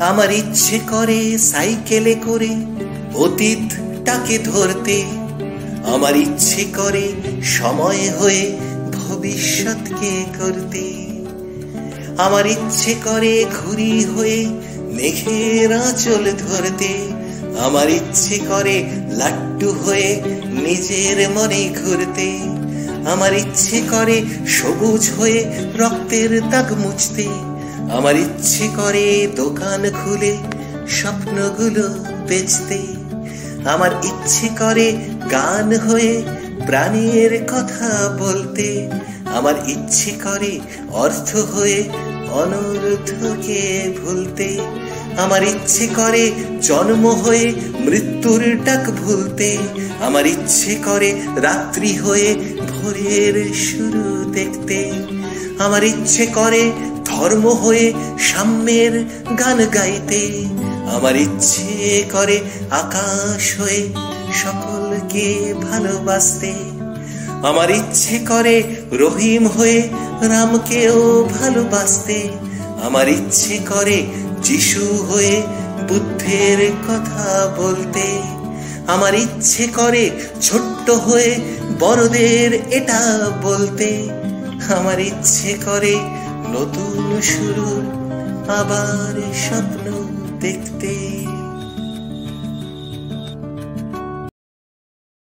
আমার ইচ্ছে করে সাইকেলে করে অতীতটাকে ধরতে, আমার ইচ্ছে করে সময় হয়ে ভবিষ্যৎকে করতে, আমার ইচ্ছে করে ঘুড়ি হয়ে মেঘের আঁচল ধরতে, আমার ইচ্ছে করে লাট্টু হয়ে নিজের মনে ঘুরতে, আমার ইচ্ছে করে সবুজ হয়ে রক্তের দাগ মুছতে, আমার ইচ্ছে করে দোকান খুলে স্বপ্নগুলো বেচতে, আমার ইচ্ছে করে গান হয়ে প্রাণের কথা বলতে, আমার ইচ্ছে করে অর্থ হয়ে অনর্থকে ভুলতে, আমার ইচ্ছে করে জন্ম হয়ে মৃত্যুর ডাক ভুলতে, আমার ইচ্ছে করে রাত্রি হয়ে ভোরের শুরু দেখতে, আমার ইচ্ছে করে ধর্ম হয়ে সাম্যের গান গাইতে, আমার ইচ্ছে করে আকাশ হয়ে সকলকে ভালোবাসতে, আমার ইচ্ছে করে রহিম হয়ে রামকেও ভালোবাসতে, আমার ইচ্ছে করে যিশু হয়ে বুদ্ধের কথা বলতে, আমার ইচ্ছে করে ছোট্ট হয়ে বড়দের এটা বলতে, আমার ইচ্ছে করে নতুন শুরুর আবার স্বপ্ন দেখতে।